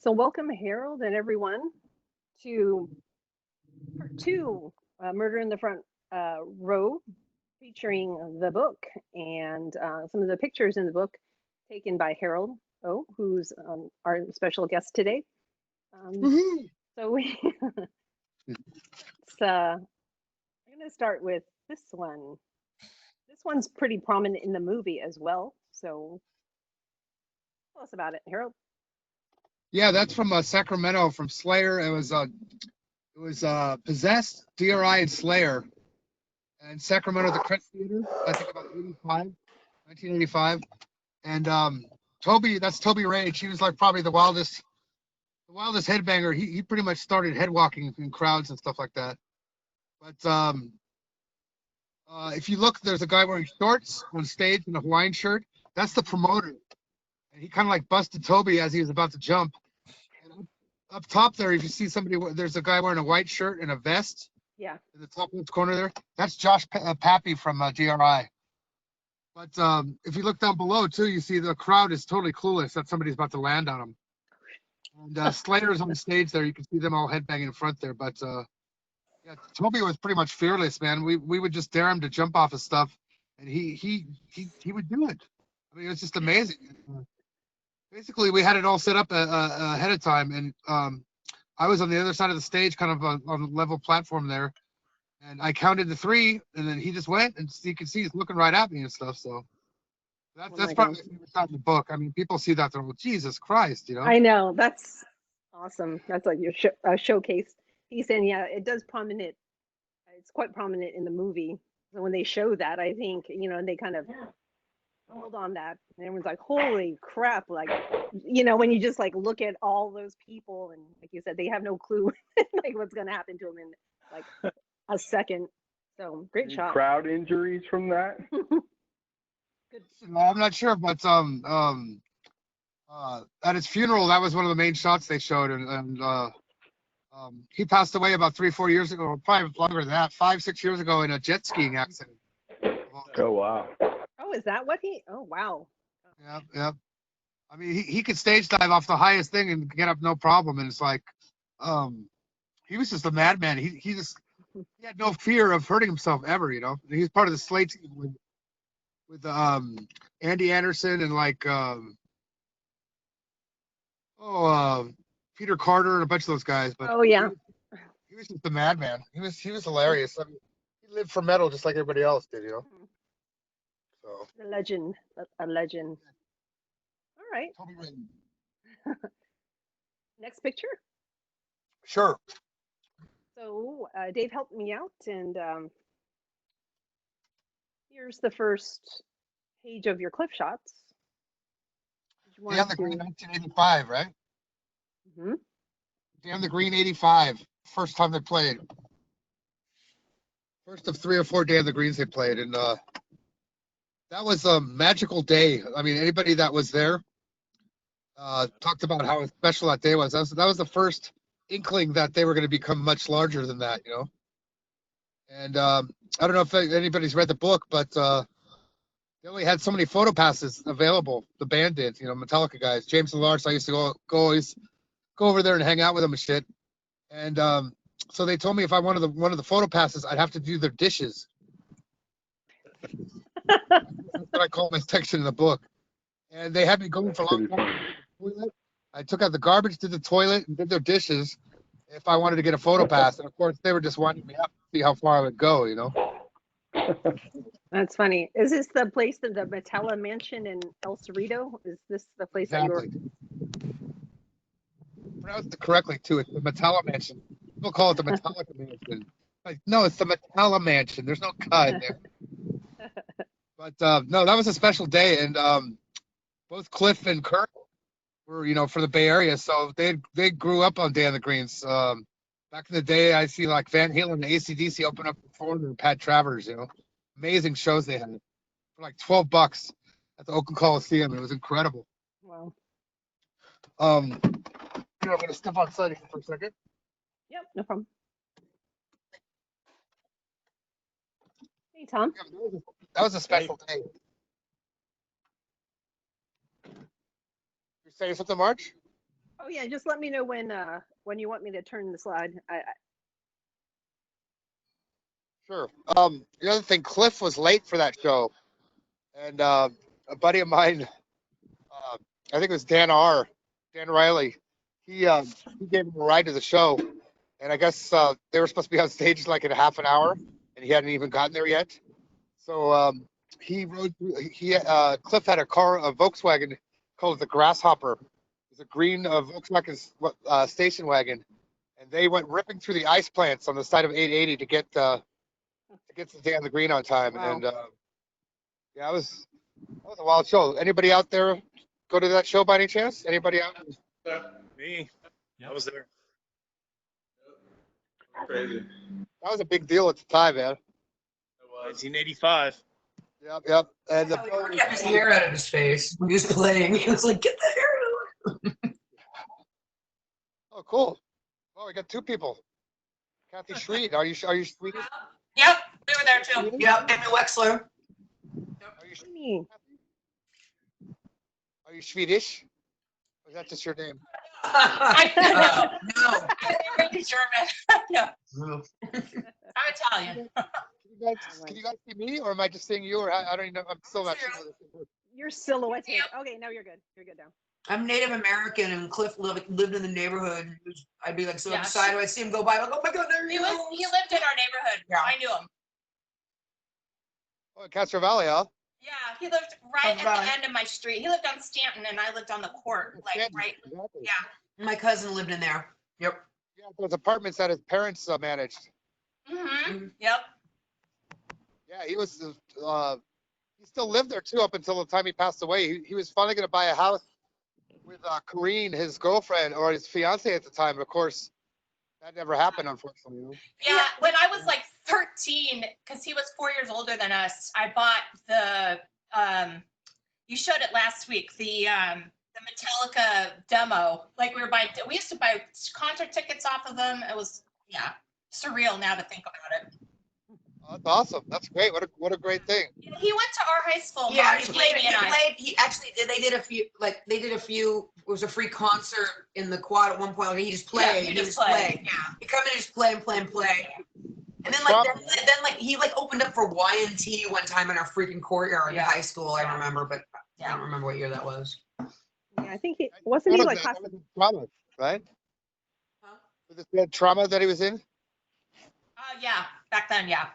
So welcome Harold and everyone to part two, Murder in the Front Row, featuring the book and some of the pictures in the book taken by Harold O, who's our special guest today. Woohoo! So I'm going to start with this one. This one's pretty prominent in the movie as well. So tell us about it, Harold. Yeah, that's from Sacramento from Slayer. It was Possessed, DRI, and Slayer, and Sacramento the Crest Theater. I think about 1985. And that's Toby Rage. He was like probably the wildest headbanger. He pretty much started headwalking in crowds and stuff like that. But if you look, there's a guy wearing shorts on stage in a Hawaiian shirt. That's the promoter. And he kind of like busted Toby as he was about to jump. And up top there, if you see somebody, there's a guy wearing a white shirt and a vest. Yeah. In the top left corner there, that's Josh Pappy from DRI. But if you look down below too, you see the crowd is totally clueless that somebody's about to land on them. And Slayer's on the stage there. You can see them all headbanging in front there. But yeah, Toby was pretty much fearless, man. We would just dare him to jump off of stuff, and he would do it. I mean, it was just amazing. Basically, we had it all set up ahead of time, and I was on the other side of the stage, kind of on the level platform there, and I counted to three, and then he just went, and you can see he's looking right at me and stuff. So that's probably my favorite shot in the book. I mean, people see that they're like, Jesus Christ, you know? I know, that's awesome. That's like your showcase piece, and yeah, it does prominent. It's quite prominent in the movie. So when they show that, I think and they kind of hold on that, and everyone's like, "Holy crap!" Like, when you just like look at all those people, and like you said, they have no clue like what's gonna happen to them in like a second. So great shot. Crowd injuries from that? Good. I'm not sure, but at his funeral, that was one of the main shots they showed, and he passed away about 3-4 years ago, or probably longer than that, 5-6 years ago in a jet skiing accident. Oh, wow. Oh, is that what he? Oh, wow. Yeah. I mean, he could stage dive off the highest thing and get up no problem, and it's like, he was just a madman. He had no fear of hurting himself ever, you know. He's part of the Slay team with Andy Anderson and like Peter Carter and a bunch of those guys. But oh yeah, he was just a madman. He was hilarious. I mean, he lived for metal just like everybody else did, you know. So a legend. All right. Next picture. Sure. So Dave helped me out, and here's the first page of your cliff shots. Down the Green 1985, right? Mm-hmm. Down the Green 85. First time they played. First of 3 or 4 Day on the Greens they played, and that was a magical day. I mean, anybody that was there talked about how special that day was. That was the first inkling that they were going to become much larger than that, you know. And I don't know if anybody's read the book, but they only had so many photo passes available. The band did, Metallica guys. James and Lars, I used to always go over there and hang out with them and shit. And so they told me if I wanted one of the photo passes, I'd have to do their dishes. That's what I call my section in the book. And they had me going for a long time. I took out the garbage, did the toilet, and did their dishes if I wanted to get a photo pass. And of course, they were just wanting me up to see how far I would go, you know. That's funny. Is this the place that the Metallimansion in El Cerrito? Is this the place Exactly. that you were? Pronounced it correctly too. It's the Metallimansion. People call it the Metallica Mansion. Like, no, it's the Metallimansion. There's no cut in there. But no, that was a special day, and both Cliff and Kirk were, for the Bay Area, so they grew up on Day on the Greens. Back in the day, I see like Van Halen and AC/DC open up for them, and Pat Travers, amazing shows they had for like $12 at the Oakland Coliseum. It was incredible. Wow. I'm gonna step outside for a second. Yep, no problem. Hey, Tom. Yeah, that was a special day. You're saying something, March? Oh yeah, just let me know when you want me to turn the slide. Sure. The other thing, Cliff was late for that show, and a buddy of mine, I think it was Dan Riley, he gave him a ride to the show, and I guess they were supposed to be on stage like in half an hour, and he hadn't even gotten there yet. So he rode through. Cliff had a Volkswagen called the Grasshopper. It's a green Volkswagen station wagon, and they went ripping through the ice plants on the side of 880 to get to the day on the green on time. Wow. And yeah, that was a wild show. Anybody out there go to that show by any chance? Anybody out? Me. I was there. Crazy. That was a big deal at the time, man. It was 1985. Yep. And He kept his hair out of his face when he was playing. He was like, "Get the hair out." oh, cool. Oh, we got two people. Kathy Schreed, are you Swedish? Yep, we were there too. Yep, Emmy Wexler. Are you Swedish? Or is that just your name? No. I'm German. No, I'm Italian. Can you guys see me, or am I just seeing you? Or I don't even know. I'm still not sure. You're silhouetted. Okay, now you're good. You're good now. I'm Native American, and Cliff lived in the neighborhood. I'd be like so Yeah, excited. I'd see him go by. Like, oh my God, there he He is. lived in our neighborhood. Yeah. I knew him. Oh, Castro Valley, huh? Yeah, he lived right at Right. the end of my street. He lived on Stanton, and I lived on the court, like Stanton, right. exactly. Yeah. My cousin lived in there. Yep. Yeah, those apartments that his parents managed. Mm-hmm. Yep. Yeah, he was. He still lived there too up until the time he passed away. He was finally going to buy a house with Corrine, his girlfriend or his fiance at the time. But of course, that never happened, unfortunately. You know? Yeah, when I was like 13, because he was 4 years older than us, I bought the you showed it last week, the Metallica demo. Like we used to buy concert tickets off of them. It was surreal now to think about it. Oh, that's awesome. That's great. What a great thing. He went to our high school. Yeah, Mark, he played. Jamie He and I. played. He actually did. They did a few. It was a free concert in the quad at one point. Like, he just played. Yeah, he just played. Yeah. He come in and just play and play and play. And then like he like opened up for Y&T one time in our freaking courtyard in high school. I remember, but I don't remember what year that was. Yeah, I think he wasn't he like That was trauma, right? Huh? Was this bad trauma that he was in? Yeah, back then, yeah.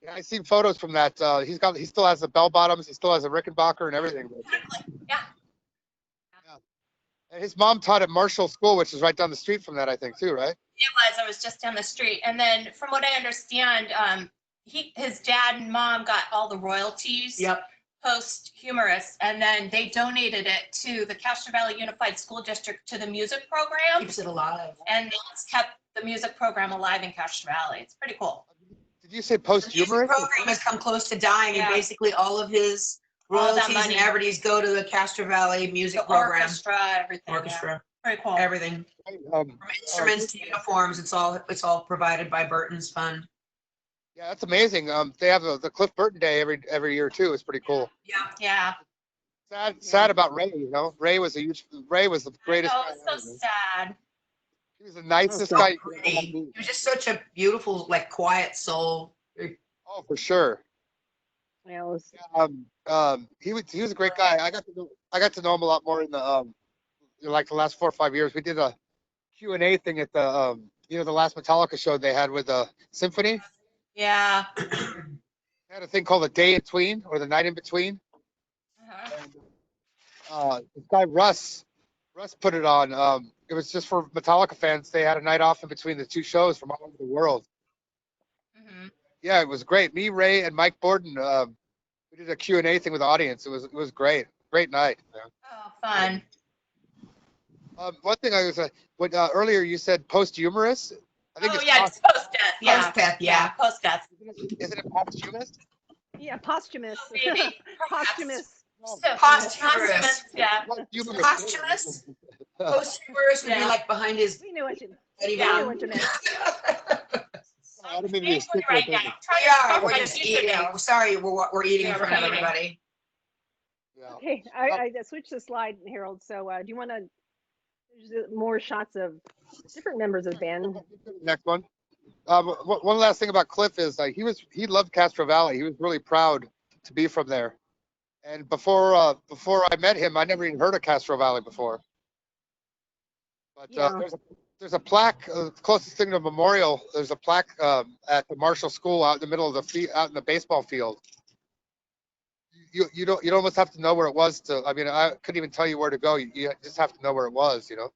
Yeah, I seen photos from that. He still has the bell bottoms. He still has a Rickenbacker and everything. Yeah. And his mom taught at Marshall School, which is right down the street from that, I think, too, right? It was just down the street. And then from what I understand, his dad and mom got all the royalties. Yep. Posthumous, and then they donated it to the Castro Valley Unified School District to the music program, Keeps it alive. and it's kept the music program alive in Castro Valley. It's pretty cool. Did you say The music posthumous? program has come close to dying, Yeah. and basically all of his All that royalties and money. everything go to the Castro Valley music The program. orchestra, everything. Yeah. Orchestra, Pretty cool. everything. Um, From instruments to uniforms, it's all provided by Burton's fund. yeah, that's amazing. They have the Cliff Burton Day every year too. It's pretty cool. Yeah. Sad about Ray. You know, Ray was the greatest. Oh, guy it's so ever, man. sad. He was the nicest so guy. Pretty. He was just such a beautiful, like, quiet soul. Oh, for sure. Yeah, it was, He was a great guy. I got to know him a lot more in the like the last 4 or 5 years. We did a Q&A thing at the the last Metallica show they had with the symphony. Yeah. They had a thing called the Day in Between or the Night in Between. Uh-huh. This guy Russ put it on. It was just for Metallica fans. They had a night off in between the two shows from all over the world. Mhm. Yeah, it was great. Me, Ray, and Mike Borden. We did a Q&A thing with the audience. It was great. Great night. Man. Oh, fun. One thing I was earlier you said posthumous. I think it's It's post-death. Yeah. Post-death, yeah. Post-death. Isn't it posthumous? yeah, posthumous. Maybe. Posthumous. Posthumous. Yeah. Posthumous. Posthumous? Posthumous would be Yeah. like behind his. We knew what you, Eddie we knew Van. what you meant. I don't mean to be a Thankfully stickler, right but- now. Try to Yeah, talk we're like just you should eating. do. Sorry, we're eating in Yeah, front we're of eating. everybody. Yeah. Okay, I switched the slide, Harold. So do you want to There's more shots of different members of the band. Next one. One last thing about Cliff is he loved Castro Valley. He was really proud to be from there. And before I met him, I never even heard of Castro Valley before. But Yeah. there's a plaque, closest thing to a memorial. There's a plaque at the Marshall School out in the middle of out in the baseball field. You'd almost have to know where it was to. I mean, I couldn't even tell you where to go. You just have to know where it was, you know.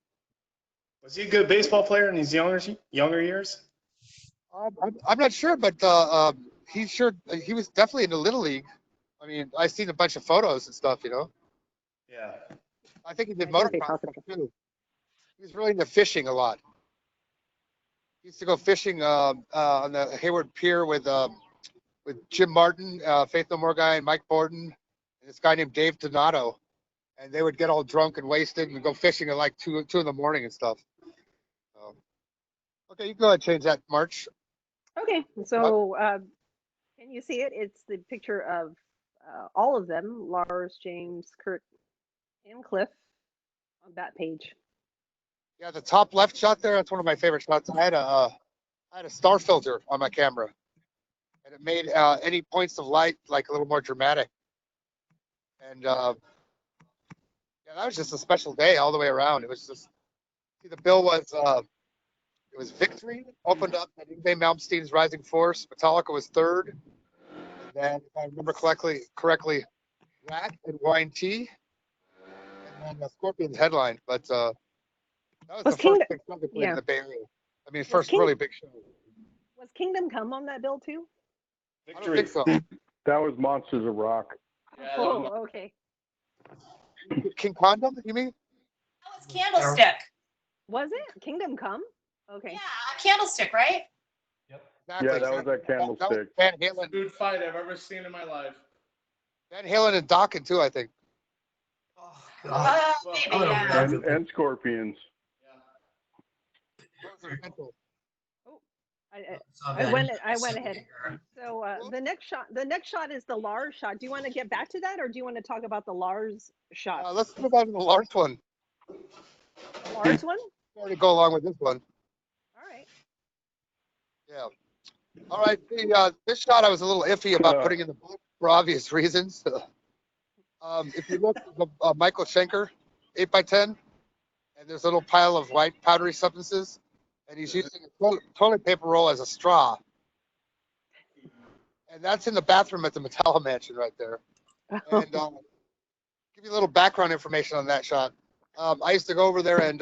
Was he a good baseball player in his younger years? I'm not sure, but he was definitely in the Little League. I mean, I've seen a bunch of photos and stuff, you know. Yeah. I think he did I think they motocross talked too. He was really into fishing a lot. He used to go fishing on the Hayward Pier with Jim Martin, Faith No More guy, and Mike Borden, and this guy named Dave Donato. And they would get all drunk and wasted and go fishing at like 2 in the morning and stuff. So, okay, you go ahead and change that, March. Okay, so can you see it? It's the picture of all of them: Lars, James, Kurt, and Cliff on that page. Yeah, the top left shot there, that's one of my favorite shots. I had a star filter on my camera, and it made any points of light like a little more dramatic. And yeah, that was just a special day all the way around. It was just, see, the bill was it was Victory opened up at Yngwie Malmsteen's Rising Force. Metallica was third, and then if I remember correctly, Rat and Y&T, and then the Scorpions headline. But that was the first big show they played in the Bay Area. I mean, first really big show. Was Kingdom Come on that bill too? I don't think so. That was Monsters of Rock. Oh, okay. King Condom, you mean? That was Candlestick. Was it Kingdom Come? Okay. Yeah, Candlestick, right? Exactly. Yeah, that was that Candlestick. That was Van Halen. Good fight I've ever seen in my life. Van Halen and Dokken too, I think. Oh, God. Maybe, yeah. And Scorpions. I went ahead. So the next shot is the Lars shot. Do you want to get back to that, or do you want to talk about the Lars shot? Let's move on to the Lars one. The Lars one? Already go along with this one. All right. Yeah. All right. This shot I was a little iffy about putting in the book for obvious reasons. If you look at Michael Schenker, 8x10, and there's a little pile of white powdery substances, and he's using a toilet paper roll as a straw. And that's in the bathroom at the Metallimansion right there. And give you a little background information on that shot. I used to go over there and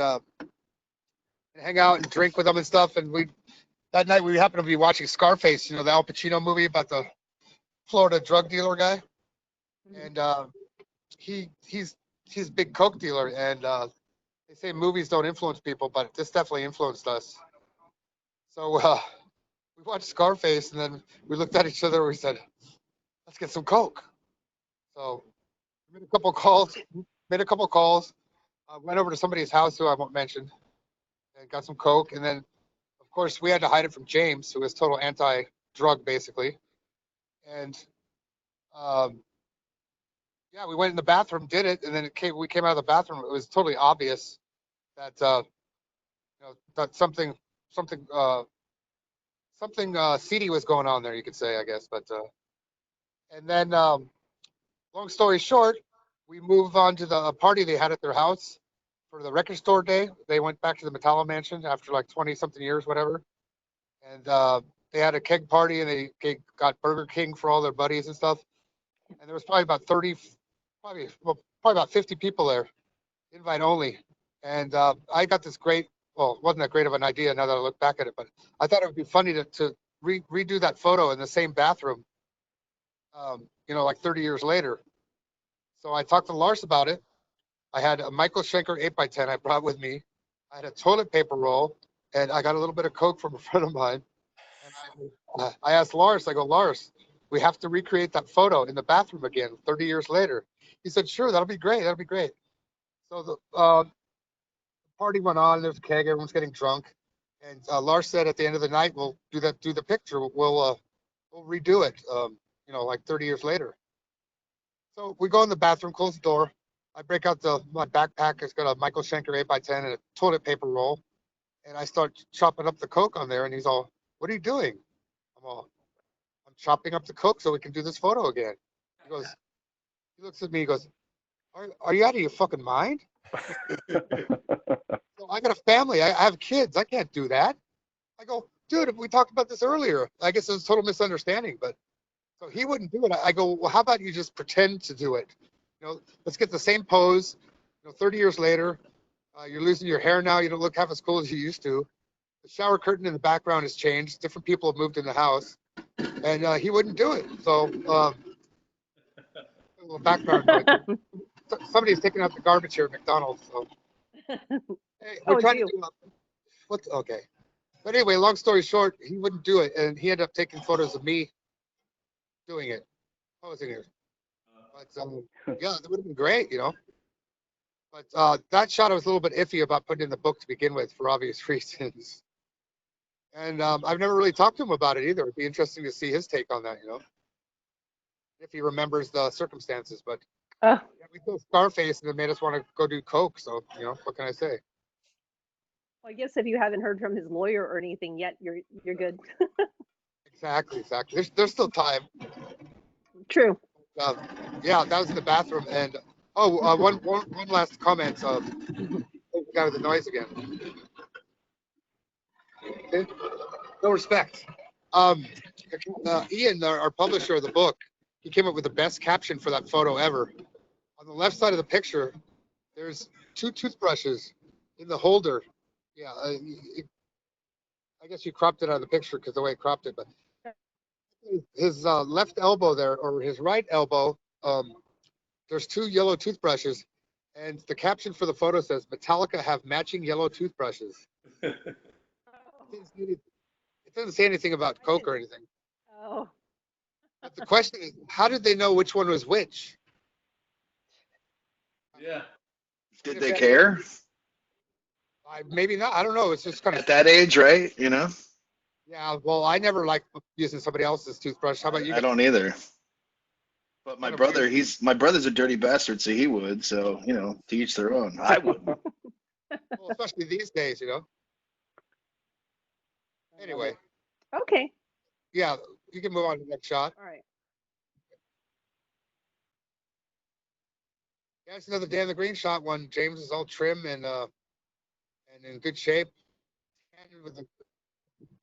hang out and drink with them and stuff. And that night we happened to be watching Scarface, you know, the Al Pacino movie about the Florida drug dealer guy. And he's a big coke dealer. And they say movies don't influence people, but this definitely influenced us. So we watched Scarface, and then we looked at each other and we said, let's get some coke. So we made a couple calls, went over to somebody's house who I won't mention, and got some coke. And then, of course, we had to hide it from James, who was total anti-drug, basically. And yeah, we went in the bathroom, did it, and then we came out of the bathroom. It was totally obvious that you know, that something seedy was going on there, you could say, I guess. But and then long story short, we moved on to the party they had at their house for the record store day. They went back to the Metallimansion after like 20 something years, whatever. And they had a keg party, and they got Burger King for all their buddies and stuff. And there was probably about probably about 50 people there, invite only. And I got this great, well, it wasn't that great of an idea now that I look back at it, but I thought it would be funny to redo that photo in the same bathroom, you know, like 30 years later. So I talked to Lars about it. I had a Michael Schenker 8x10 I brought with me. I had a toilet paper roll, and I got a little bit of coke from a friend of mine. And I asked Lars, I go, Lars, we have to recreate that photo in the bathroom again 30 years later. He said, sure, that'll be great. That'll be great. So the party went on. There's a keg. Everyone's getting drunk. And Lars said at the end of the night, we'll do the picture. We'll redo it, you know, like 30 years later. So we go in the bathroom, close the door. I break out my backpack. It's got a Michael Schenker 8x10 and a toilet paper roll. And I start chopping up the Coke on there. And he's all, "What are you doing?" I'm chopping up the Coke so we can do this photo again. He looks at me, he goes, are you out of your fucking mind? So I got a family. I have kids. I can't do that. I go, "Dude, we talked about this earlier." I guess it was a total misunderstanding, but so he wouldn't do it. I go, "Well, how about you just pretend to do it? Let's get the same pose. 30 years later, you're losing your hair now. You don't look half as cool as you used to. The shower curtain in the background has changed. Different people have moved in the house." And he wouldn't do it. So a little background noise. Somebody's taking out the garbage here at McDonald's. So hey, we're trying to do okay. But anyway, long story short, he wouldn't do it, and he ended up taking photos of me doing it, posing it. But yeah, that would have been great, But that shot I was a little bit iffy about putting in the book to begin with for obvious reasons. And I've never really talked to him about it either. It'd be interesting to see his take on that, if he remembers the circumstances. But we saw Scarface, and it made us want to go do coke. So what can I say? Well, I guess if you haven't heard from his lawyer or anything yet, you're good. Exactly. There's still time. True. Yeah, that was in the bathroom. And one last comment. Got the noise again. Okay. No respect. Ian, our publisher of the book, he came up with the best caption for that photo ever. On the left side of the picture, there's 2 toothbrushes in the holder. Yeah, I guess you cropped it out of the picture because the way it cropped it, but his left elbow there, or his right elbow, there's 2 yellow toothbrushes, and the caption for the photo says, "Metallica have matching yellow toothbrushes." It doesn't say anything about coke or anything. Oh. But the question is, how did they know which one was which? Yeah. Did they care? Maybe not. I don't know. It's just kind of At that age, right? Yeah. Well, I never liked using somebody else's toothbrush. How about you? I don't either. But my brother's a dirty bastard, so he would. So to each their own. I wouldn't. Well, especially these days, Anyway. Okay. Yeah, you can move on to the next shot. All right. Yeah, it's another Dan the Green shot. One James is all trim and in good shape.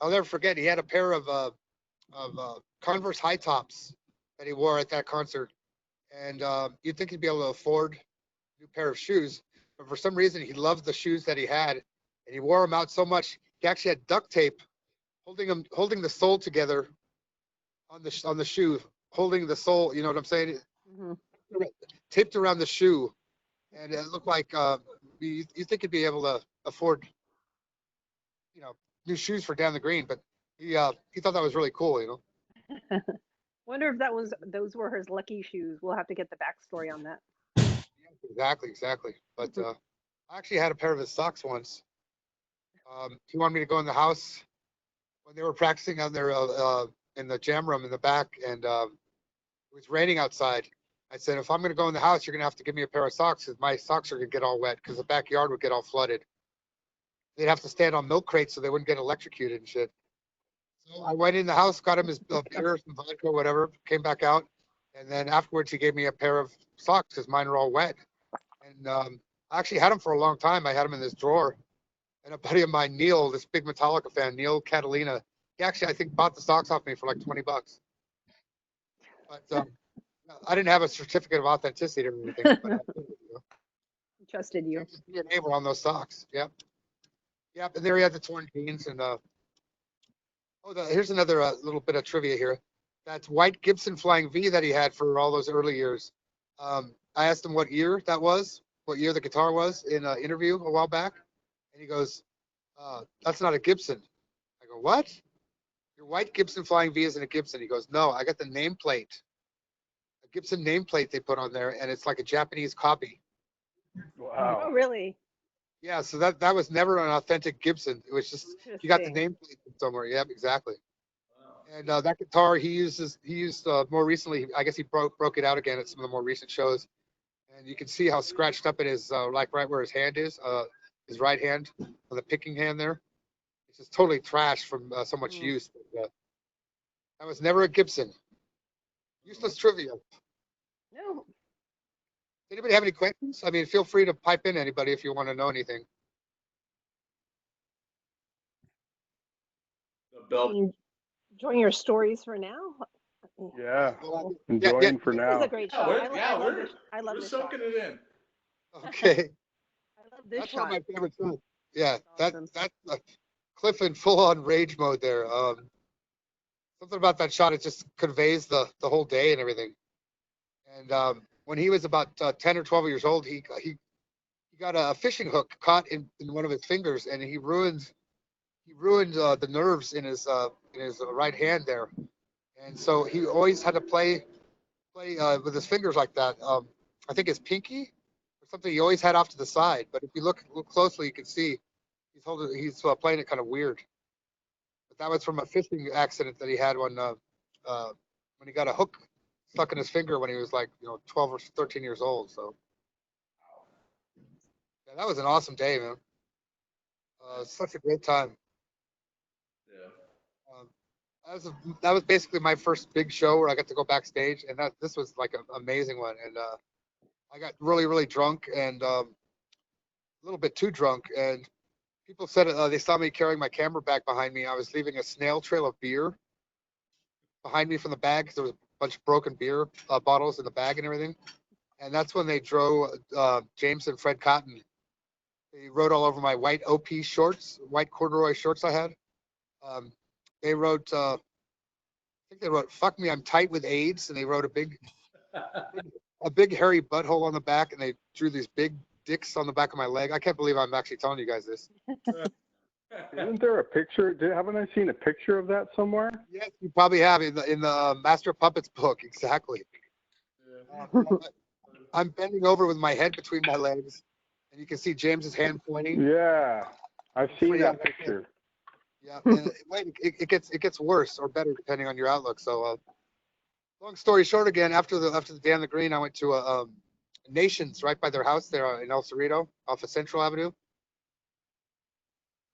I'll never forget. He had a pair of Converse high tops that he wore at that concert, and you'd think he'd be able to afford a new pair of shoes, but for some reason he loved the shoes that he had, and he wore them out so much he actually had duct tape holding the sole together on the shoe, holding the sole. You know what I'm saying? Mm-hmm. Taped around the shoe, and it looked like you think he'd be able to afford, new shoes for Dan the Green, but he thought that was really cool, Wonder if those were his lucky shoes. We'll have to get the backstory on that. Exactly. But I actually had a pair of his socks once. He wanted me to go in the house when they were practicing on their in the jam room in the back, and it was raining outside. I said, "If I'm going to go in the house, you're going to have to give me a pair of socks because my socks are going to get all wet because the backyard would get all flooded. They'd have to stand on milk crates so they wouldn't get electrocuted and shit." So I went in the house, got him his beer, some vodka, whatever, came back out, and then afterwards he gave me a pair of socks because mine were all wet. And I actually had them for a long time. I had them in this drawer. And a buddy of mine, Neil, this big Metallica fan, Neil Catalina, he actually, I think, bought the socks off me for like $20. But I didn't have a certificate of authenticity or anything. But Trusted you. Your name were on those socks. Yep. And there he had the torn jeans. And here's another little bit of trivia here. That white Gibson Flying V that he had for all those early years. I asked him what year that was, what year the guitar was in an interview a while back. And he goes, "That's not a Gibson." I go, "What? Your white Gibson Flying V isn't a Gibson." He goes, "No, I got the nameplate. A Gibson nameplate they put on there, and it's like a Japanese copy." Wow. Oh, really? Yeah, so that was never an authentic Gibson. It was just you got the nameplate somewhere. Yep, exactly. And that guitar he used more recently. I guess he broke it out again at some of the more recent shows. and you can see how scratched up it is, like right where his hand is, his right hand, on the picking hand there. It's just totally trashed from so much use. But, that was never a Gibson. Useless trivia. No. Anybody have any questions? I mean, feel free to pipe in, anybody, if you want to know anything. Enjoying your stories for now. Yeah. Well, Enjoying for This is now. a great Yeah, shot. we're, yeah, I love we're this shot. soaking it in. Okay. I love this That's one shot. of my favorite shots. Yeah, That's awesome. that's Cliff in full-on rage mode there. Something about that shot, it just conveys the whole day and everything. And when he was about 10 or 12 years old, he got a fishing hook caught in one of his fingers, and he ruined the nerves in his right hand there. And so he always had to play with his fingers like that. I think his pinky or something he always had off to the side. But if you look closely, you can see he's playing it kind of weird. But that was from a fishing accident that he had when he got a hook stuck in his finger when he was like 12 or 13 years old. So yeah, that was an awesome day, man. Such a great time. Yeah. That was basically my first big show where I got to go backstage, and this was like an amazing one. And I got really, really drunk and a little bit too drunk, and people said they saw me carrying my camera bag behind me. I was leaving a snail trail of beer behind me from the bag because there was a bunch of broken beer bottles in the bag and everything. And that's when they drove James and Fred Cotton. They wrote all over my white OP shorts, white corduroy shorts I had. They wrote, I think they wrote, "Fuck me, I'm tight with AIDS," and they wrote a big hairy butthole on the back, and they drew these big dicks on the back of my leg. I can't believe I'm actually telling you guys this. Isn't there a picture? Haven't I seen a picture of that somewhere? Yes, you probably have in the Master of Puppets book, exactly. I'm bending over with my head between my legs, and you can see James's hand pointing. Yeah, I've seen Yeah, that picture. Yeah, and wait, it gets worse or better depending on your outlook. So, long story short, again, after the day on the green, I went to a Nations right by their house there in El Cerrito off of Central Avenue.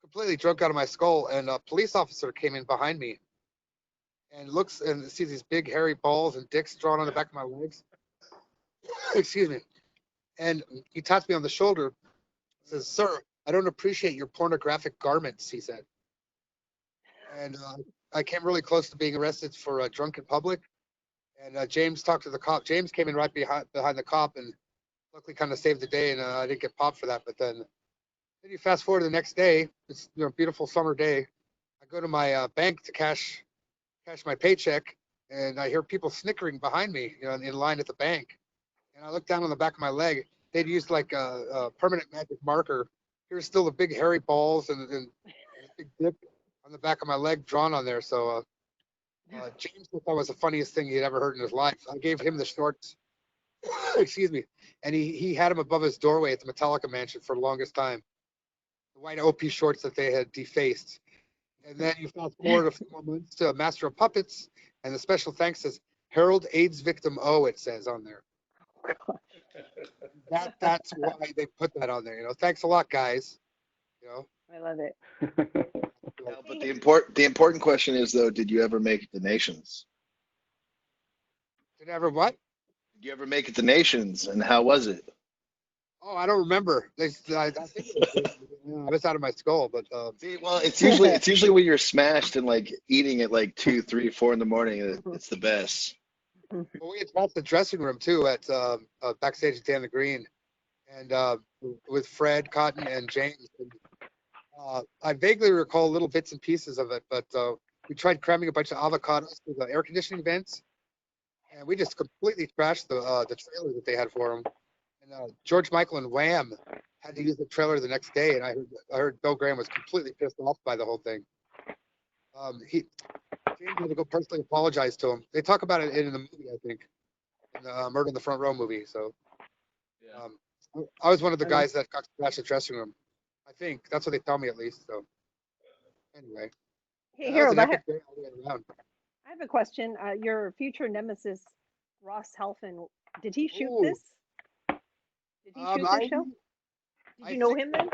Completely drunk out of my skull, and a police officer came in behind me and looks and sees these big hairy balls and dicks drawn on the back of my legs. Excuse me. And he taps me on the shoulder, says, "Sir, I don't appreciate your pornographic garments," he said. And I came really close to being arrested for drunk in public. And James talked to the cop. James came in right behind the cop and luckily kind of saved the day. And I didn't get popped for that. But then you fast forward to the next day. It's a beautiful summer day. I go to my bank to cash my paycheck, and I hear people snickering behind me, in line at the bank. And I look down on the back of my leg. They'd used like a permanent magic marker. Here's still the big hairy balls and a big dip on the back of my leg drawn on there. So James thought that was the funniest thing he'd ever heard in his life. I gave him the shorts, excuse me, and he had them above his doorway at the Metallimansion for the longest time. The white OP shorts that they had defaced. And then you fast forward a few more months to Master of Puppets, and the special thanks says Harold AIDS victim O. It says on there. That's why they put that on there. Thanks a lot, guys. I love it. Yeah, but the important question is though, did you ever make it to Nations? Did I ever what? Did you ever make it to Nations, and how was it? Oh, I don't remember. I think I was out of my skull, but See, well, it's usually when you're smashed and like eating at like 2, 3, 4 in the morning. It's the best. well, we had bought the dressing room too at backstage at Dan the Green, and with Fred Cotton and James. And, I vaguely recall little bits and pieces of it, but we tried cramming a bunch of avocados to the air conditioning vents, and we just completely trashed the trailer that they had for them. And George Michael and Wham had to use the trailer the next day, and I heard Bill Graham was completely pissed off by the whole thing. James had to go personally apologize to him. They talk about it in the movie, I think, in the Murder in the Front Row movie. So I was one of the guys that got to trash the dressing room. I think that's what they tell me at least. So anyway, Hey, that was Harold, an epic day all the way around. I have a question. Your future nemesis, Ross Halfin, did he shoot Ooh. this? Did he shoot this show? Did you know him then?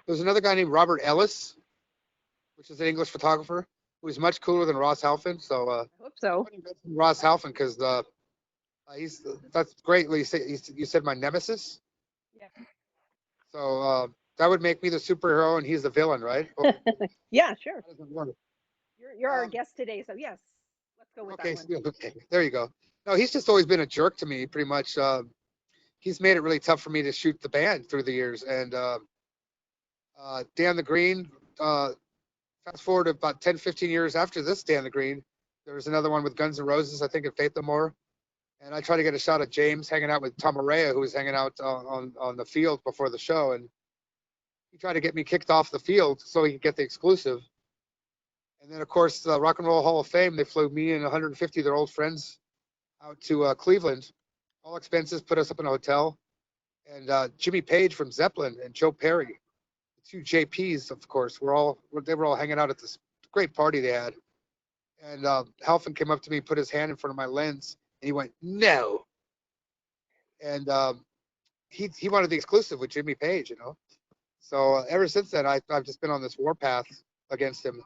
There's another guy named Robert Ellis, which is an English photographer who's much cooler than Ross Halfin. So I hope so. Ross Halfin, because that's great. You said my nemesis. Yeah. So that would make me the superhero and he's the villain, right? Yeah, sure. How does it work? You're our guest today, so yes, let's go with Okay, that one. okay, there you go. No, he's just always been a jerk to me, pretty much. He's made it really tough for me to shoot the band through the years. And Dan the Green, fast forward about 10, 15 years after this Dan the Green, there was another one with Guns N' Roses, I think, at Faith No More. And I tried to get a shot of James hanging out with Tom Araya, who was hanging out on the field before the show. And he tried to get me kicked off the field so he could get the exclusive. And then, of course, the Rock and Roll Hall of Fame, they flew me and 150 of their old friends out to Cleveland. All expenses, put us up in a hotel. And Jimmy Page from Zeppelin and Joe Perry, the two JPs, of course, they were all hanging out at this great party they had. And Halfin came up to me, put his hand in front of my lens, and he went, "No." And he wanted the exclusive with Jimmy Page, you know. So ever since then, I've just been on this warpath against him.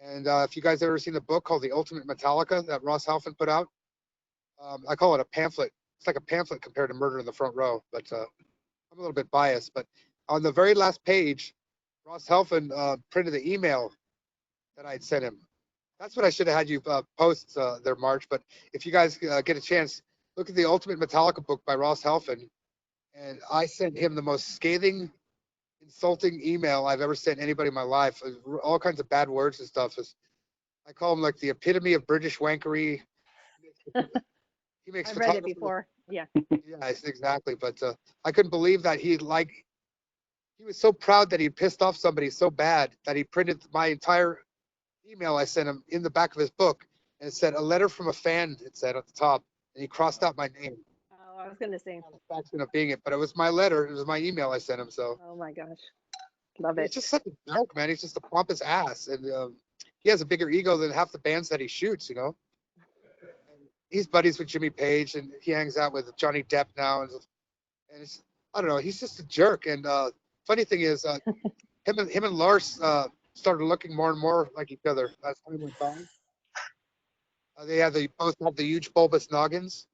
And if you guys ever seen the book called The Ultimate Metallica that Ross Halfin put out, I call it a pamphlet. It's like a pamphlet compared to Murder in the Front Row, but I'm a little bit biased. But on the very last page, Ross Halfin printed the email that I'd sent him. That's what I should have had you post there, March. But if you guys get a chance, look at the Ultimate Metallica book by Ross Halfin. And I sent him the most scathing, insulting email I've ever sent anybody in my life. All kinds of bad words and stuff. I call him like the epitome of British wankery. He makes I've read it before. Yeah. Yeah, exactly. But I couldn't believe that he was so proud that he pissed off somebody so bad that he printed my entire email I sent him in the back of his book, and it said, "A letter from a fan," it said at the top, and he crossed out my name. Oh, I was gonna say. Satisfaction of being it, but it was my letter. It was my email I sent him. So. Oh my gosh, love He's it. just such a jerk, man. He's just a pompous ass, and he has a bigger ego than half the bands that he shoots. You know. He's buddies with Jimmy Page, and he hangs out with Johnny Depp now, and it's, I don't know. He's just a jerk. And funny thing is, him and Lars started looking more and more like each other as time went by. They both have the huge bulbous noggins,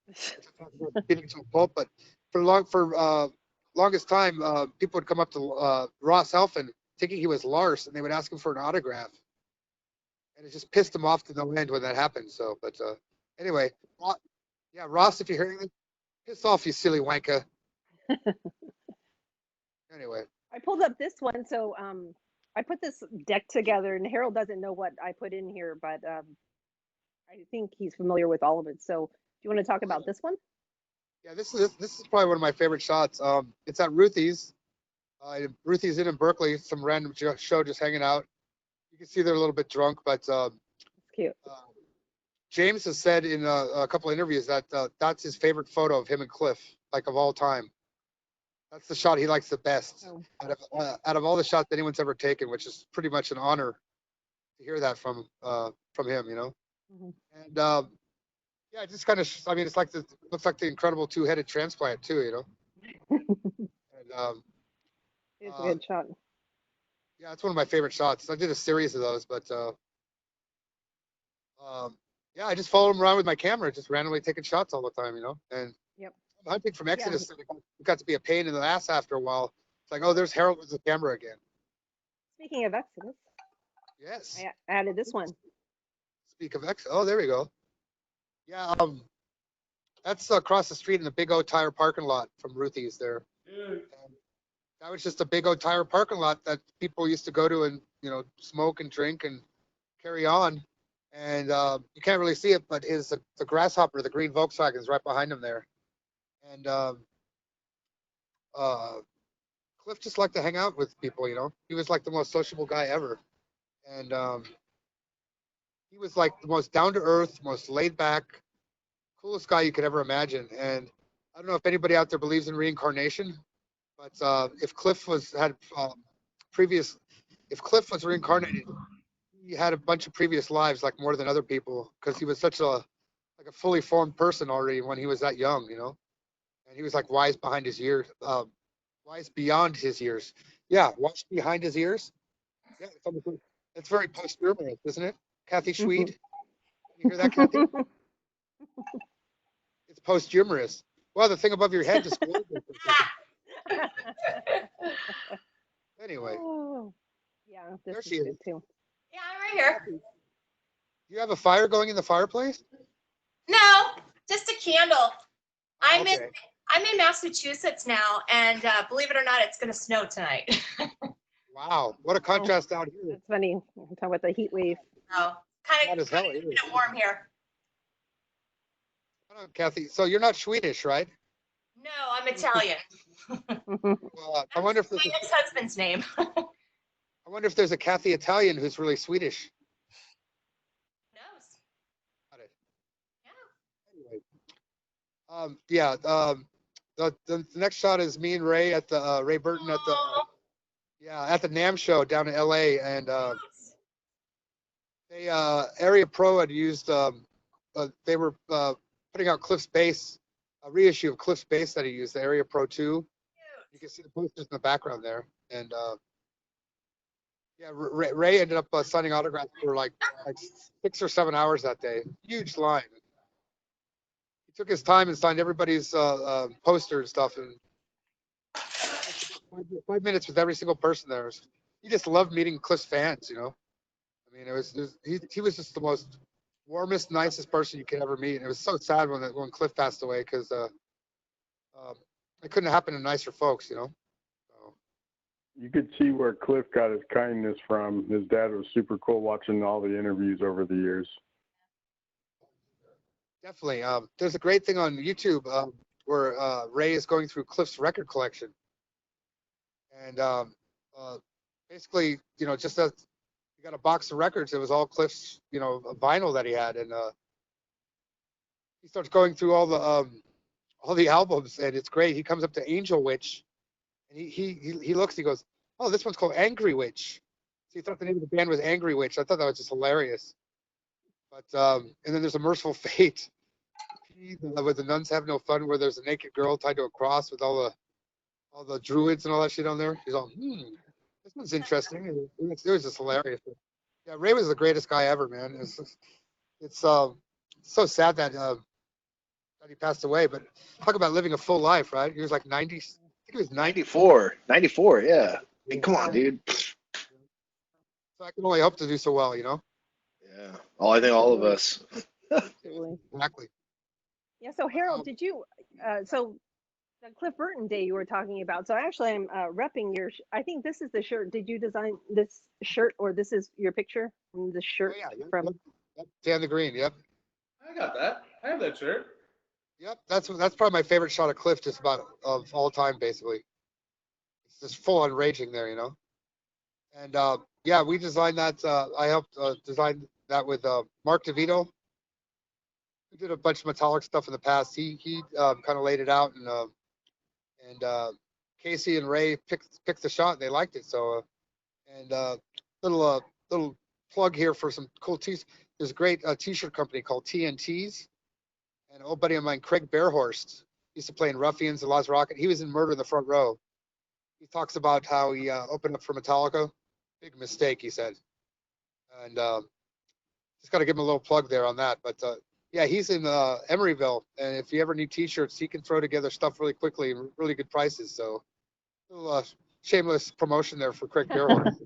getting to a pulp. But for longest time, people would come up to Ross Halfin thinking he was Lars, and they would ask him for an autograph, and it just pissed him off to no end when that happened. So, but anyway, yeah, Ross, if you're hearing this, piss off, you silly wanker. Anyway, I pulled up this one, so I put this deck together, and Harold doesn't know what I put in here, but I think he's familiar with all of it. So, do you want to talk about this one? yeah, this is probably one of my favorite shots. It's at Ruthie's. Ruthie's in Berkeley, some random show, just hanging out. You can see they're a little bit drunk, but It's cute. James has said in a couple of interviews that that's his favorite photo of him and Cliff, like of all time. That's the shot he likes the best out of all the shots anyone's ever taken, which is pretty much an honor to hear that from him, you know. Mhm. And yeah, it just kind of, I mean, it's like looks like the incredible two-headed transplant too, you know. And It's a good shot. yeah, it's one of my favorite shots. I did a series of those, but yeah, I just follow him around with my camera, just randomly taking shots all the time, you know. And Yep. hunting from Exodus, it got to be a pain in the ass after a while. It's like, oh, there's Harold with the camera again. Speaking of Exodus, Yes. I added this one. Speak of Exodus. Oh, there we go. Yeah, that's across the street in the Big O Tire parking lot from Ruthie's there. And that was just a Big O Tire parking lot that people used to go to and, you know, smoke and drink and carry on. And you can't really see it, but the Grasshopper, the green Volkswagen, is right behind him there. And Cliff just liked to hang out with people, you know. He was like the most sociable guy ever. And he was like the most down-to-earth, most laid-back, coolest guy you could ever imagine. And I don't know if anybody out there believes in reincarnation, but if Cliff was reincarnated, he had a bunch of previous lives, like more than other people, because he was such a fully formed person already when he was that young, you know. and he was like wise behind his years, wise beyond his years. Yeah, wise behind his ears. Yeah, it's very post-humorous, isn't it, Kathy Schweed? You hear that, Kathy? It's post-humorous. Well, the thing above your head just glowed there for a second. Anyway, Oh, yeah, this there is she is. good too. Yeah, I'm right here. Do you have a fire going in the fireplace? No, just a candle. I'm in Okay. I'm in Massachusetts now, and believe it or not, it's gonna snow tonight. Wow, what a contrast out here. That's funny. Talk about the heat wave. So kind Hot of as hell here. warm here. Hold on, Kathy, so you're not Swedish, right? No, I'm Italian. Well, I wonder if My there's ex-husband's name. I wonder if there's a Kathy Italian who's really Swedish. knows? Got it. Yeah. Anyway, the next shot is me and Ray at the Ray Burton at the at the NAMM show down in LA, and they Area Pro had used they were putting out Cliff's bass, a reissue of Cliff's bass that he used, the Area Pro 2. You can see the posters in the background there, and Ray ended up signing autographs for like 6 or 7 hours that day. Huge line. He took his time and signed everybody's poster and stuff, and 5 minutes with every single person there. He just loved meeting Cliff's fans, you know. I mean, he was just the most warmest, nicest person you could ever meet. And it was so sad when Cliff passed away, because it couldn't happen to nicer folks, you know. So, You could see where Cliff got his kindness from. His dad was super cool watching all the interviews over the years. definitely. There's a great thing on YouTube where Ray is going through Cliff's record collection, and basically, you know, just as he got a box of records, it was all Cliff's, you know, vinyl that he had, and he starts going through all the albums, and it's great. He comes up to Angel Witch, and he looks, he goes, "Oh, this one's called Angry Witch." So he thought the name of the band was Angry Witch. I thought that was just hilarious. But and then there's a Merciful Fate, where the nuns have no fun, where there's a naked girl tied to a cross with all the druids and all that shit on there. He's all, this one's interesting. And it was just hilarious. But, yeah, Ray was the greatest guy ever, man. It's so sad that he passed away. But talk about living a full life, right? He was like 90. I think he was 90. 94, yeah. I mean, come on, dude. So I can only hope to do so well, you know? Yeah. I think all of us. Absolutely. Exactly. Yeah. So Harold, did you? So the Cliff Burton day you were talking about. So actually, I'm repping your. I think this is the shirt. Did you design this shirt, or this is your picture from the shirt from? Yep. Dan the Green. Yep. I got that. I have that shirt. Yep. That's probably my favorite shot of Cliff, just about of all time, basically. It's just full on raging there, you know. And yeah, we designed that. I helped design that with Mark DeVito. We did a bunch of Metallic stuff in the past. He kind of laid it out, and Casey and Ray picked the shot. And they liked it. So and little plug here for some cool tees. There's a great t-shirt company called TNTs, and an old buddy of mine, Craig Bearhorst, used to play in Ruffians and Lost Rocket. He was in Murder in the Front Row. He talks about how he opened up for Metallica. Big mistake, he said. And just got to give him a little plug there on that. But yeah, he's in Emeryville, and if you ever need t-shirts, he can throw together stuff really quickly and really good prices. So a little shameless promotion there for Craig Bearhorst.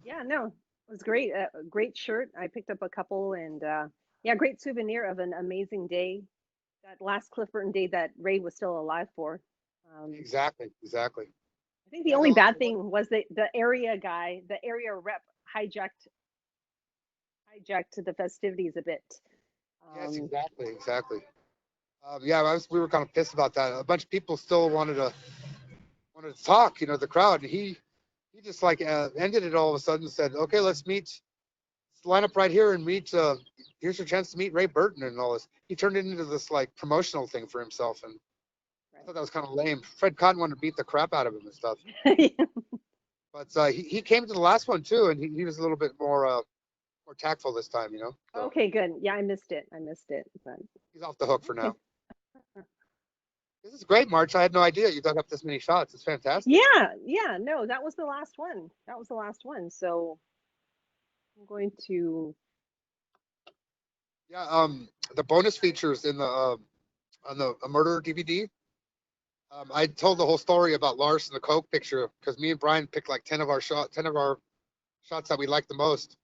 Yeah. No, it was great. A great shirt. I picked up a couple, and yeah, great souvenir of an amazing day. That last Cliff Burton day that Ray was still alive for. Exactly. I think the only bad thing was the area guy, the area rep hijacked the festivities a bit. Yes, exactly. Yeah, we were kind of pissed about that. A bunch of people still wanted to talk, you know, the crowd. And he just like ended it all of a sudden and said, "Okay, let's line up right here and meet. Here's your chance to meet Ray Burton and all this." He turned it into this like promotional thing for himself, and I thought that was kind of lame. Fred Cotton wanted to beat the crap out of him and stuff. But he came to the last one too, and he was a little bit more tactful this time, you know. So Okay, good. Yeah, I missed it. But he's off the hook for now. This is great, March. I had no idea you dug up this many shots. It's fantastic. Yeah, no, that was the last one. That was the last one. So I'm going to. Yeah, the bonus features in the on the a murder DVD. I told the whole story about Lars and the Coke picture because me and Brian picked like 10 of our shots that we liked the most,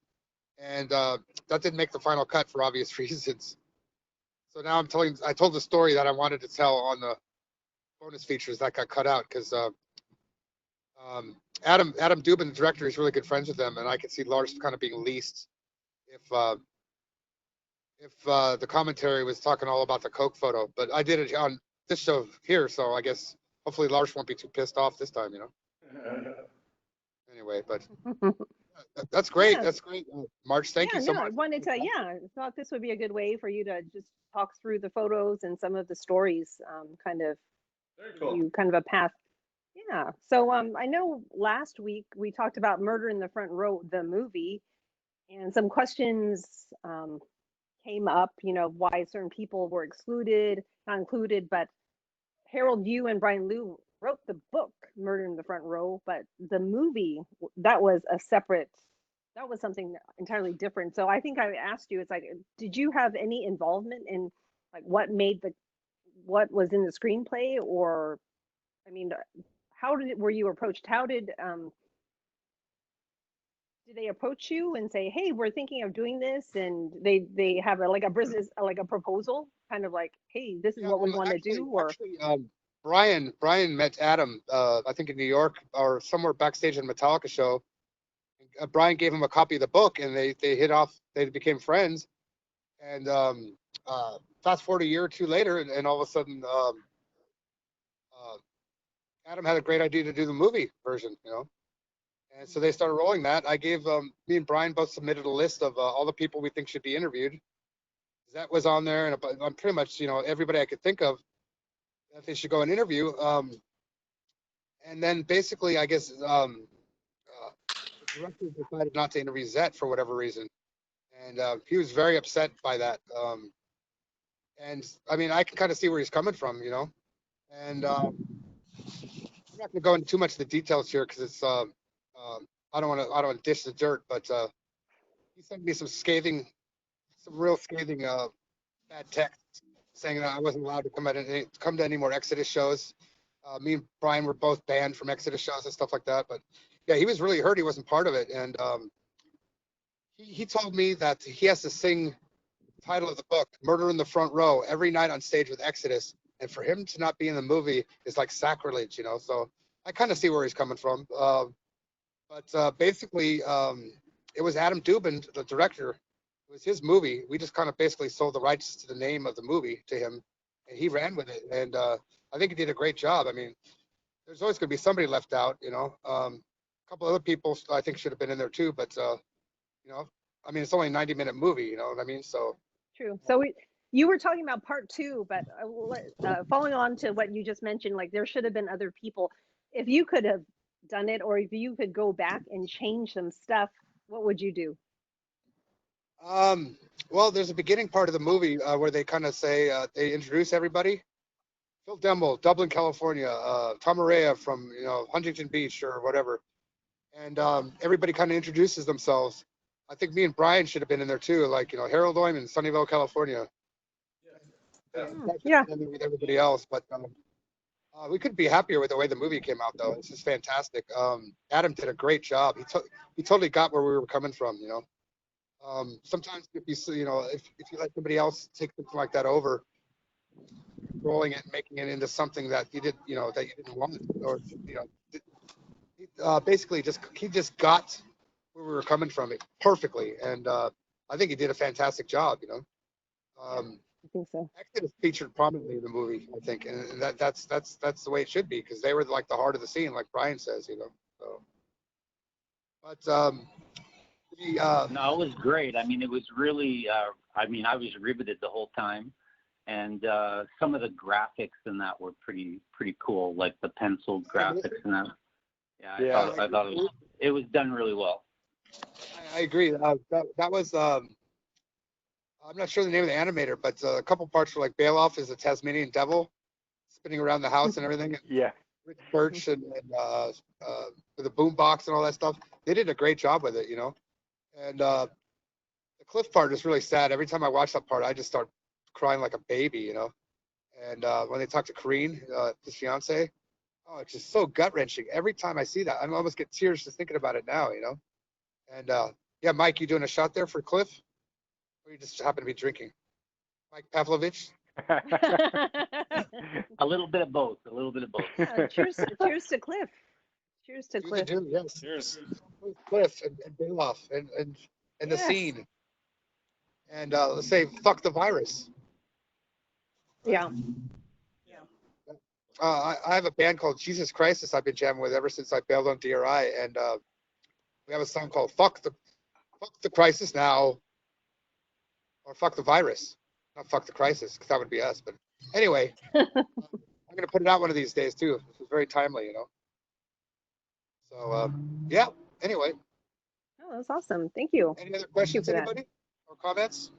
and that didn't make the final cut for obvious reasons. So now I told the story that I wanted to tell on the bonus features that got cut out because Adam Dubin, the director, is really good friends with them, and I could see Lars kind of being leased if the commentary was talking all about the Coke photo. But I did it on this show here, so I guess hopefully Lars won't be too pissed off this time, you know. Anyway, but that's great. Yeah. That's great, March. Thank you so much. I wanted to. I thought this would be a good way for you to just talk through the photos and some of the stories. Kind of Very cool. you kind of a path. Yeah. So I know last week we talked about Murder in the Front Row, the movie, and some questions came up. You know, why certain people were not included, but Harold, you and Brian Liu wrote the book Murder in the Front Row, but the movie, that was something entirely different. So I think I asked you, it's like, did you have any involvement in like what was in the screenplay? Or I mean, were you approached? How did they approach you and say, hey, we're thinking of doing this, and they have like a business, like a proposal, kind of like, hey, this is what we want to do? Or Brian met Adam, I think in New York or somewhere backstage at a Metallica show. Brian gave him a copy of the book, and they hit off. They became friends, and fast forward a year or two later, and all of a sudden, Adam had a great idea to do the movie version, you know. And so they started rolling that. I gave me and Brian both submitted a list of all the people we think should be interviewed. That was on there, and I'm pretty much, you know, everybody I could think of that they should go and interview. And then basically, I guess the director decided not to interview Zet for whatever reason, and he was very upset by that. And I mean, I can kind of see where he's coming from, you know. And I'm not going to go into too much of the details here because it's I don't want to dish the dirt, but he sent me some real scathing bad text saying that I wasn't allowed to come to any more Exodus shows. Me and Brian were both banned from Exodus shows and stuff like that. But yeah, he was really hurt he wasn't part of it, and he told me that he has to sing the title of the book, "Murder in the Front Row," every night on stage with Exodus, and for him to not be in the movie is like sacrilege, you know. So I kind of see where he's coming from. But basically, it was Adam Dubin, the director. It was his movie. We just kind of basically sold the rights to the name of the movie to him, and he ran with it. And I think he did a great job. I mean, there's always going to be somebody left out, you know. A couple other people I think should have been in there too, but you know, I mean, it's only a 90-minute movie, you know what I mean? So true. So you were talking about part two, but following on to what you just mentioned, like there should have been other people. If you could have done it, or if you could go back and change some stuff, what would you do? Well, there's a beginning part of the movie where they kind of say they introduce everybody. Phil Demmel, Dublin, California. Tom Araya from, you know, Huntington Beach or whatever, and everybody kind of introduces themselves. I think me and Brian should have been in there too, like, you know, Harold Oimoen, Sunnyvale, California. Yeah. With everybody else, but we couldn't be happier with the way the movie came out, though. It's just fantastic. Adam did a great job. He totally got where we were coming from, you know. Sometimes if you let somebody else take something like that over, rolling it, making it into something that you didn't want, or you know, basically he just got where we were coming from it perfectly, and I think he did a fantastic job, you know. I think so. Exodus featured prominently in the movie, I think, and that's the way it should be, because they were like the heart of the scene, like Brian says, you know. So, but no, it was great. I mean, it was really. I mean, I was riveted the whole time, and some of the graphics in that were pretty cool, like the penciled graphics and that. Yeah, I thought it was done really well. I agree. That was. I'm not sure the name of the animator, but a couple parts were like Bailoff is a Tasmanian devil, spinning around the house and everything. Yeah. Rich Birch and with the boom box and all that stuff. They did a great job with it, you know. And the Cliff part is really sad. Every time I watch that part, I just start crying like a baby, you know. And when they talk to Kareen, his fiance, oh, it's just so gut wrenching. Every time I see that, I almost get tears just thinking about it now, you know. And yeah, Mike, you doing a shot there for Cliff, or you just happen to be drinking? Mike Pavlovich. A little bit of both. A little bit of both. Cheers to Cliff. Cheers to Cliff. Yes. Cheers. Cliff and Bailoff and the Yes. scene. And let's say fuck the virus. Yeah. I have a band called Jesus Crisis I've been jamming with ever since I bailed on DRI, and we have a song called Fuck the Crisis Now, or Fuck the Virus. Not Fuck the Crisis, because that would be us. But anyway, I'm going to put it out one of these days too. It's very timely, you know. So yeah, anyway. Oh, that's awesome. Thank you. Any other questions, for that. anybody? Or comments?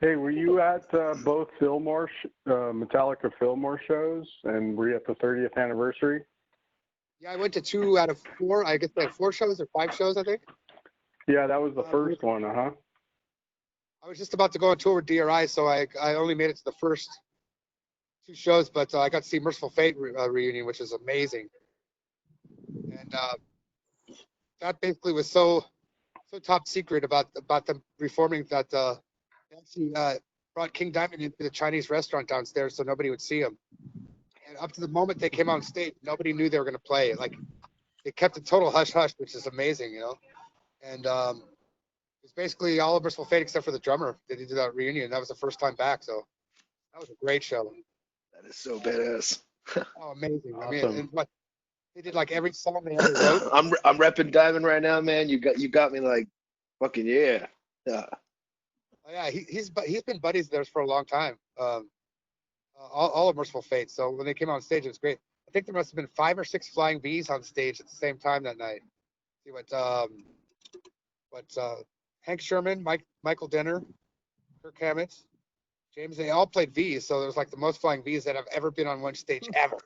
Hey, were you at both Fillmore, Metallica Fillmore shows, and were you at the 30th anniversary? Yeah, I went to 2 out of 4. I guess they had 4 shows or 5 shows, I think. Yeah, that was the first one, uh-huh. I was just about to go on tour with DRI, so I only made it to the first 2 shows, but I got to see Merciful Fate reunion, which is amazing. And that basically was so top secret about them reforming that they actually brought King Diamond into the Chinese restaurant downstairs so nobody would see him. And up to the moment they came on stage, nobody knew they were going to play. Like, they kept a total hush-hush, which is amazing, you know. And it's basically all of Merciful Fate except for the drummer. They did that reunion. That was the first time back, so that was a great show. That is so badass. Oh, amazing! Awesome. I mean, and what they did, like every song they ever wrote. I'm repping Diamond right now, man. You got me like fucking yeah. Yeah. Oh, yeah, he's been buddies of theirs for a long time. All of Merciful Fate. So when they came on stage, it was great. I think there must have been 5 or 6 flying V's on stage at the same time that night. See what Hank Sherman, Michael Denner, Kirk Hammett, James, they all played V's, so there was like the most flying V's that have ever been on one stage ever.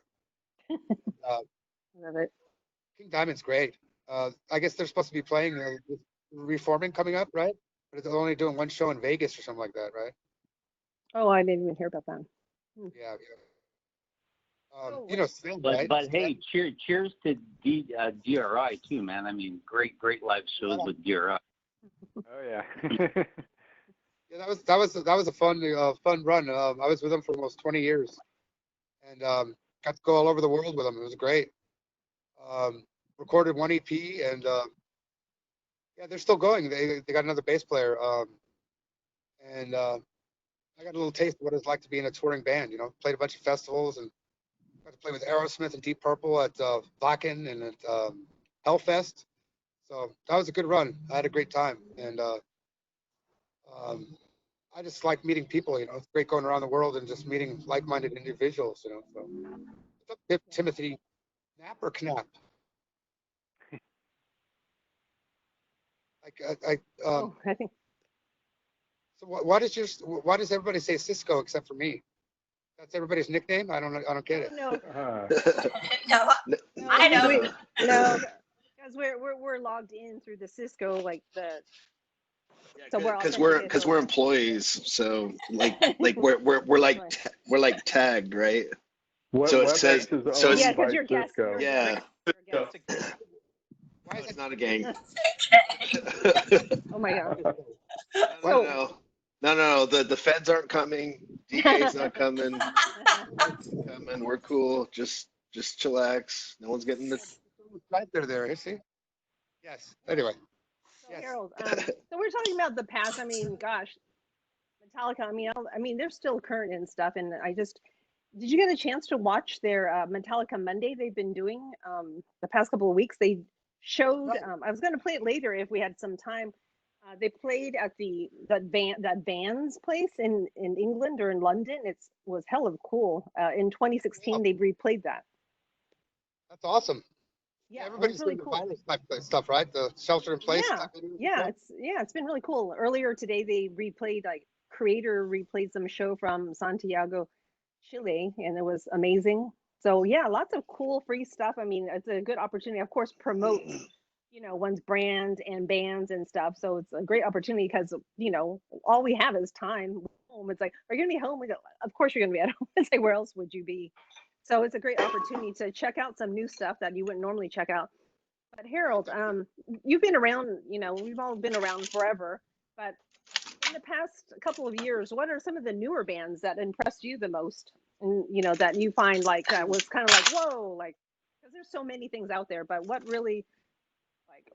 Love it. King Diamond's great. I guess they're supposed to be playing Reforming coming up, right? But they're only doing 1 show in Vegas or something like that, right? Oh, I didn't even hear about that. Yeah. You know, Sven, But right? but hey, cheers to DRI too, man. I mean, great live shows with DRI. Oh, yeah. Yeah, that was a fun run. I was with them for almost 20 years, and got to go all over the world with them. It was great. Recorded 1 EP, and yeah, they're still going. They got another bass player, and I got a little taste of what it's like to be in a touring band. You know, played a bunch of festivals and got to play with Aerosmith and Deep Purple at Wacken and at Hellfest. So that was a good run. I had a great time, and I just like meeting people. You know, it's great going around the world and just meeting like-minded individuals. You know, so what's up, Timothy Knapp or Knapp? I think. So why does everybody say Cisco except for me? That's everybody's nickname. I don't get it. No, No, I know. no, because we're logged in through the Cisco, like the. So Because we're employees, so like we're like tagged, right? So it says so it's yeah, because you're guest. Cisco. Yeah. Why is It's it not a gang. Oh my God. No. The feds aren't coming. DJ's not coming. Coming. We're cool. Just chillax. No one's getting this. right there, is he? Yes. Anyway. So Yes. Harold, so we're talking about the past. I mean, gosh, Metallica. I mean, they're still current and stuff. And did you get a chance to watch their Metallica Monday they've been doing the past couple of weeks? They showed. I was going to play it later if we had some time. They played at that Vans place in England or in London. It was hell of cool. In 2016, they replayed that. That's awesome. Yeah, Everybody's it's really doing cool. the virus type of stuff, right? The shelter in place Yeah, stuff. yeah, it's been really cool. Earlier today, they replayed Creator replayed some show from Santiago, Chile, and it was amazing. So yeah, lots of cool free stuff. I mean, it's a good opportunity, of course, promote, one's brand and bands and stuff. So it's a great opportunity because, all we have is time home. It's like, are you gonna be home? We go, of course you're gonna be at home. It's like, where else would you be? So it's a great opportunity to check out some new stuff that you wouldn't normally check out. But Harold, you've been around, we've all been around forever, but in the past couple of years, what are some of the newer bands that impressed you the most? And, that you find like was kind of like, whoa, like, because there's so many things out there, but what really, like,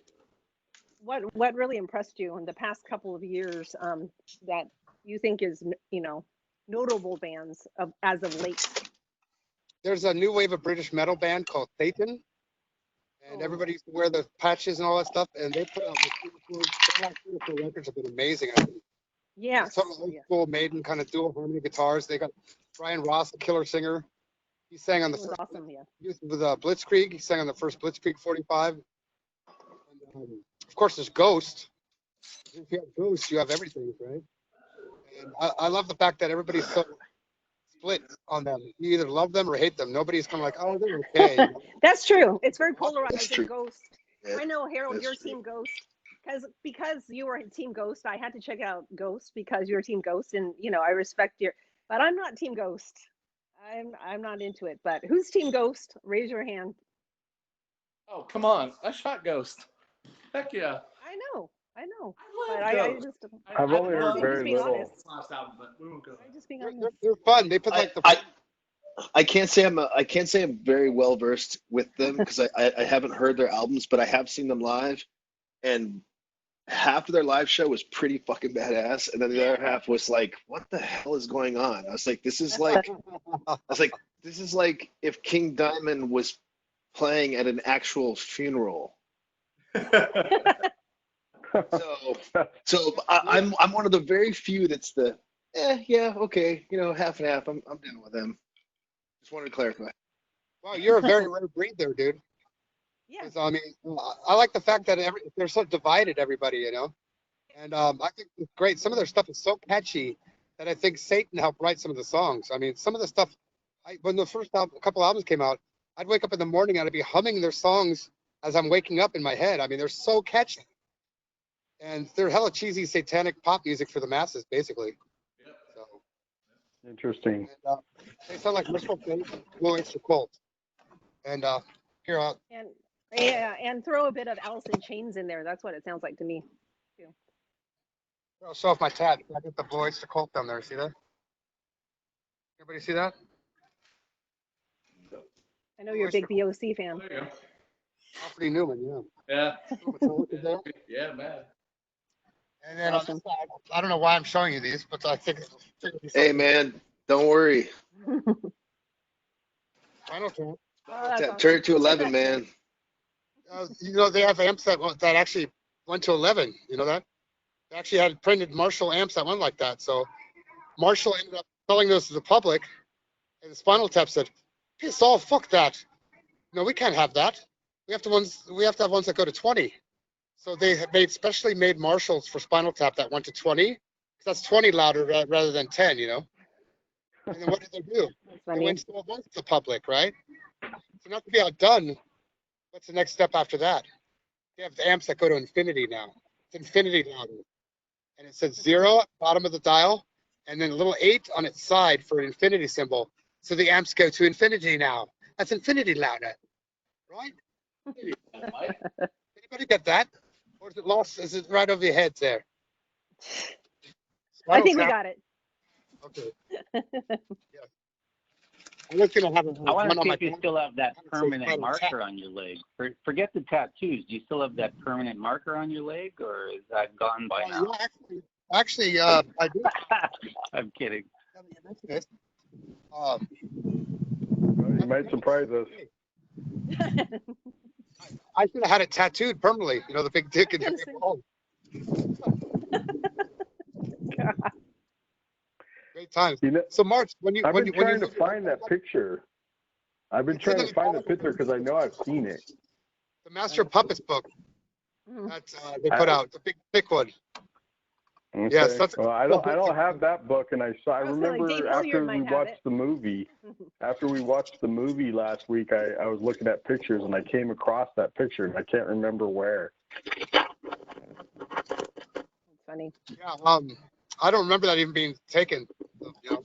what really impressed you in the past couple of years that you think is, notable bands as of late? There's a new wave of British metal band called Satan. And everybody used to wear the patches and all that stuff, and they put out beautiful records have been amazing. I think. Yeah. Some old school Maiden kind of dual harmony guitars. They got Brian Ross, the killer singer. He sang on the first. Awesome, yeah. With Blitzkrieg. He sang on the first Blitzkrieg 45. And, of course, there's Ghost. If you have Ghost, you have everything, right? And I love the fact that everybody's so split on them. You either love them or hate them. Nobody's kind of like, oh, they're okay. That's true. It's very polarized. That's true. Ghost. Yeah, I know, Harold, that's you're true. Team Ghost. Because you were Team Ghost, I had to check out Ghost because you're Team Ghost, and I respect but I'm not Team Ghost. I'm not into it. But who's Team Ghost? Raise your hand. Oh, come on. I shot Ghost. Heck yeah. I know. I But love Ghost. I've only heard just very being little. honest. Last album, but we won't go. I'm just being honest. They're fun. They put like I can't say I'm very well versed with them because I haven't heard their albums, but I have seen them live, and half of their live show was pretty fucking badass, and then the other half was like, what the hell is going on? I was like, this is like if King Diamond was playing at an actual funeral. So I'm one of the very few that's yeah, okay, half and half. I'm down with them. Just wanted to clarify. Wow, you're a very rare breed there, dude. Yeah. I mean, I like the fact that they're so divided, everybody, and I think it's great. Some of their stuff is so catchy that I think Satan helped write some of the songs. I mean, some of the stuff, when the first couple albums came out, I'd wake up in the morning and I'd be humming their songs as I'm waking up in my head. I mean, they're so catchy. And they're hella cheesy satanic pop music for the masses, basically. Yep. So, Interesting. and, they sound like Merciful Fate, Blue Oyster Cult. And here, and throw a bit of Alice in Chains in there. That's what it sounds like to me. Too. I'll show off my tab. I got the Blue Oyster Cult down there. See that? Everybody see that? I know you're a big BOC fan. There you go. Alfred Newman, Yeah. yeah. Yeah, man. And then on this side, I don't know why I'm showing you these, but I think. Hey man, don't worry. Final Count. Turn it to 11, man. They have amps that actually went to 11. You know that? They actually had printed Marshall amps that went like that. So Marshall ended up selling those to the public, and the Spinal Tap said, "Piss off, fuck that. No, we can't have that. We have to have ones that go to 20." So they specially made Marshalls for Spinal Tap that went to 20. That's 20 louder rather than 10, And then what did they do? They went to the public, right? So not to be outdone, what's the next step after that? They have the amps that go to infinity now. It's infinity louder. And it says 0 at the bottom of the dial, and then a little 8 on its side for an infinity symbol. So the amps go to infinity now. That's infinity louder, right? Anybody get that? Or is it lost? Is it right over your head there? I think we got it. Okay. Yeah. I'm just gonna have I want to see if you still have that permanent marker on your leg. Forget the tattoos. Do you still have that permanent marker on your leg, or is that gone by now? Yeah, actually, I do. I'm kidding. You might surprise us. I should have had it tattooed permanently. The big dick and the ball. Great times. So, March, I've been trying to find that picture. I've been trying to find the picture because I know I've seen it. The Master of Puppets book that they put out, the big thick one. Okay. Yes, that's a well, I cool don't book. have that book, and I was gonna, like, remember Dave Hilliard after we might have watched it. the movie. After we watched the movie last week, I was looking at pictures, and I came across that picture, and I can't remember where. It's funny. Yeah, I don't remember that even being taken. You know,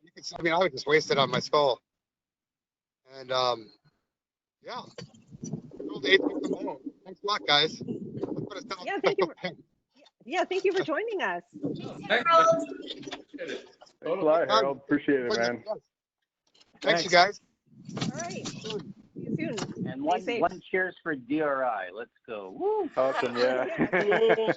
you could, I mean, I would just waste it on my skull. And yeah, Old age of the bone. Thanks a lot, guys. Let's put a sound Yeah, thank you. pen. Yeah, thank you for joining us. Thanks, Harold. appreciate it. Thanks a lot, Harold. Appreciate it, man. Thanks, you guys. All right. See you soon. And Stay safe. one cheers for DRI. Let's go. Woo! Awesome, yeah. Yeah.